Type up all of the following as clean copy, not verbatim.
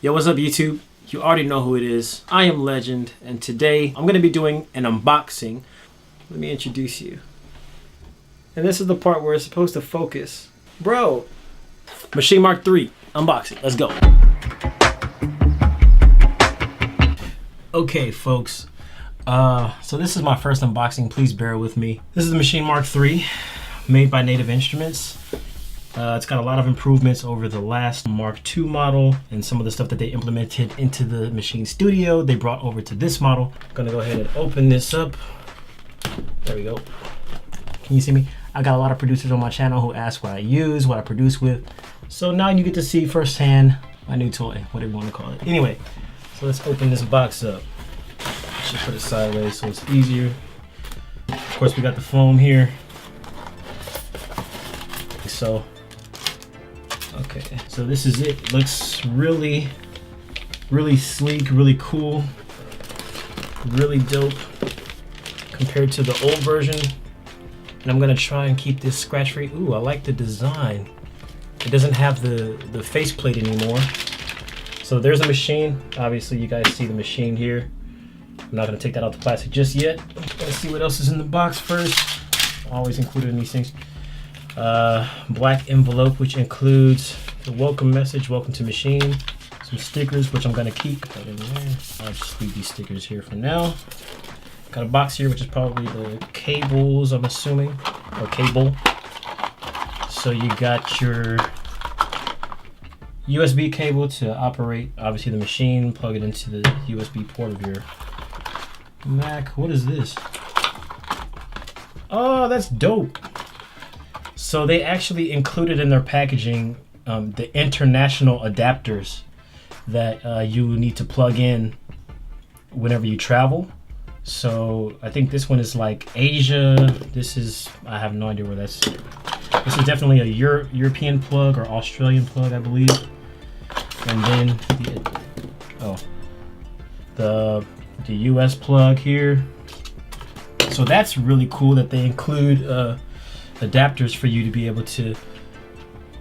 Yo, what's up YouTube? You already know who it is. I am Legend, and today I'm gonna be doing an unboxing. Let me introduce you. And this is the part where it's supposed to focus. Bro, Maschine Mark III unboxing, let's go. Okay folks, so this is my first unboxing, please bear with me. This is the Maschine Mark III, made by Native Instruments. It's got a lot of improvements over the last Mark II model, and some of the stuff that they implemented into the Maschine Studio they brought over to this model. I'm gonna go ahead and open this up. There we go. Can you see me? I got a lot of producers on my channel who ask what I use, what I produce with. So now you get to see firsthand my new toy, whatever you want to call it. Anyway, so let's open this box up. Just put it sideways so it's easier. Of course, we got the foam here. So, okay, so this is it. Looks really sleek, really cool, really dope compared to the old version. And I'm gonna try and keep this scratch free. Ooh, I like the design. It doesn't have the faceplate anymore. So there's a machine. Obviously you guys see the machine here. I'm not gonna take that out the plastic just yet. Let's see what else is in the box first. Always included in these things. Black envelope, which includes the welcome message, welcome to Maschine. Some stickers, which I'm gonna keep. Put in there. I'll just leave these stickers here for now. Got a box here, which is probably the cables, I'm assuming, or cable. So you got your USB cable to operate, obviously, the machine. Plug it into the USB port of your Mac. What is this? Oh, that's dope. So they actually included in their packaging the international adapters that you need to plug in whenever you travel. So I think this one is like Asia. This is, I have no idea where that's. This is definitely a European plug or Australian plug, I believe. And then the US plug here. So that's really cool that they include adapters for you to be able to,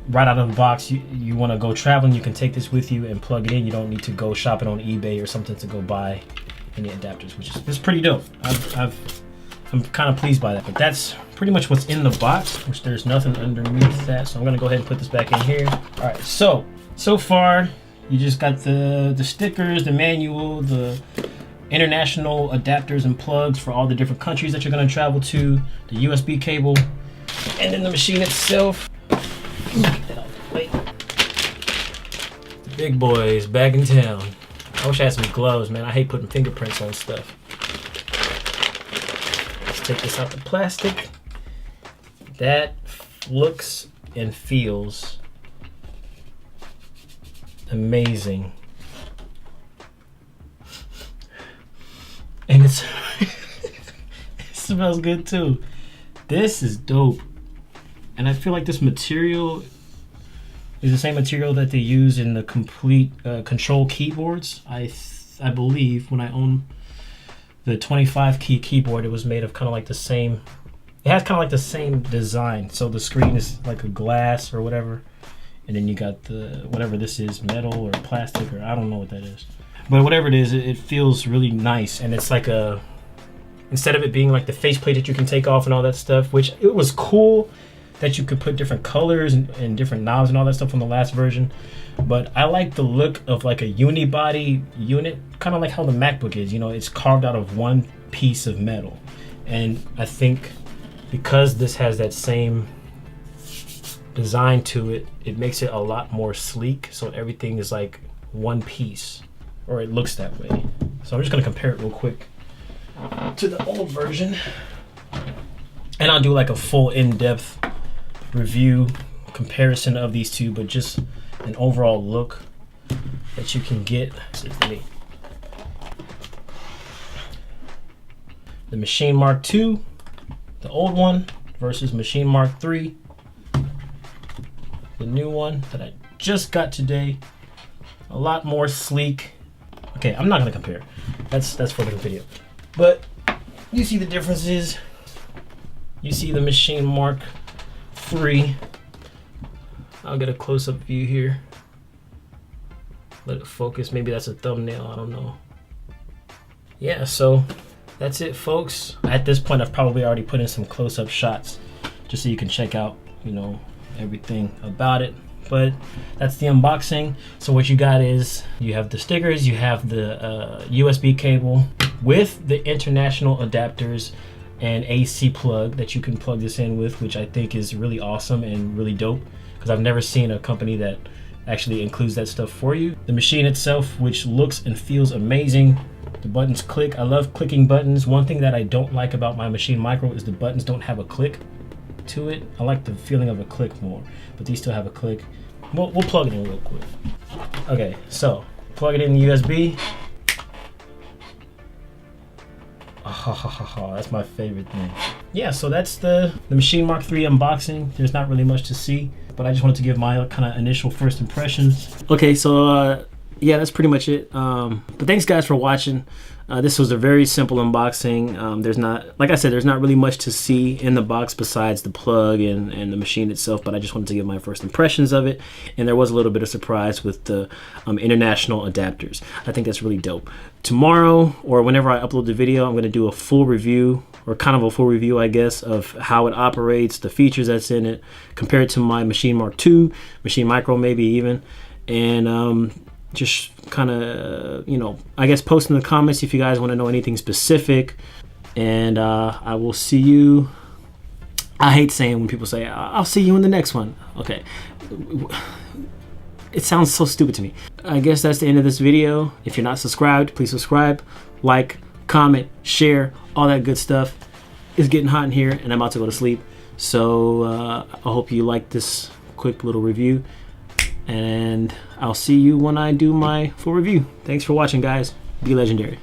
right out of the box, you want to go traveling, you can take this with you and plug it in. You don't need to go shopping on eBay or something to go buy any adapters, which is pretty dope. I'm kind of pleased by that. But that's pretty much what's in the box, which there's nothing underneath that. So I'm gonna go ahead and put this back in here. All right, so far you just got the stickers, the manual, the international adapters and plugs for all the different countries that you're gonna travel to, the USB cable, and then the machine itself. Get that out of the way. The big boy is back in town. I wish I had some gloves, man. I hate putting fingerprints on stuff. Let's take this out the plastic. That looks and feels amazing. And it smells good too. This is dope. And I feel like this material is the same material that they use in the complete control keyboards. I believe when I own the 25 key keyboard, it was made of kind of like the same. It has kind of like the same design. So the screen is like a glass or whatever, and then you got the whatever this is, metal or plastic, or I don't know what that is. But whatever it is, it feels really nice, and it's like a, instead of it being like the faceplate that you can take off and all that stuff, which it was cool that you could put different colors and different knobs and all that stuff on the last version. But I like the look of like a unibody unit, kind of like how the MacBook is. You know, it's carved out of one piece of metal. And I think because this has that same design to it, it makes it a lot more sleek. So everything is like one piece, or it looks that way. So I'm just gonna compare it real quick to the old version. And I'll do like a full in-depth review comparison of these two, but just an overall look that you can get. This is the Maschine Mark II, the old one, versus Maschine Mark III, the new one that I just got today. A lot more sleek. Okay, I'm not gonna compare. That's for the video. But you see the differences. You see the Maschine Mark III. I'll get a close-up view here. let it focus. Maybe that's a thumbnail, I don't know. Yeah, so that's it, folks. At this point, I've probably already put in some close-up shots just so you can check out, you know, everything about it. But that's the unboxing. So what you got is you have the stickers, you have the USB cable with the international adapters and AC plug that you can plug this in with, which I think is really awesome and really dope, because I've never seen a company that actually includes that stuff for you. The machine itself, which looks and feels amazing. The buttons click. I love clicking buttons. One thing that I don't like about my Maschine Micro is the buttons don't have a click to it. I like the feeling of a click more, but these still have a click. We'll plug it in real quick. Okay, so plug it in the USB. Oh, that's my favorite thing. Yeah, so that's the Maschine Mark III unboxing. There's not really much to see, but I just wanted to give my kind of initial first impressions. Okay, so yeah, that's pretty much it. But thanks guys for watching. This was a very simple unboxing. There's not, like I said, there's not really much to see in the box besides the plug and the machine itself, but I just wanted to give my first impressions of it. And there was a little bit of surprise with the international adapters. I think that's really dope. Tomorrow, or whenever I upload the video, I'm going to do a full review, or kind of a full review, I guess, of how it operates, the features that's in it, compared to my Maschine Mark II, Maschine Micro maybe even, and just kind of, you know, I guess post in the comments if you guys want to know anything specific. And I will see you. I hate saying when people say, I'll see you in the next one. Okay. It sounds so stupid to me. I guess that's the end of this video. If you're not subscribed, please subscribe, like, comment, share, all that good stuff. It's getting hot in here and I'm about to go to sleep. So I hope you like this quick little review. And I'll see you when I do my full review. Thanks for watching, guys. Be legendary.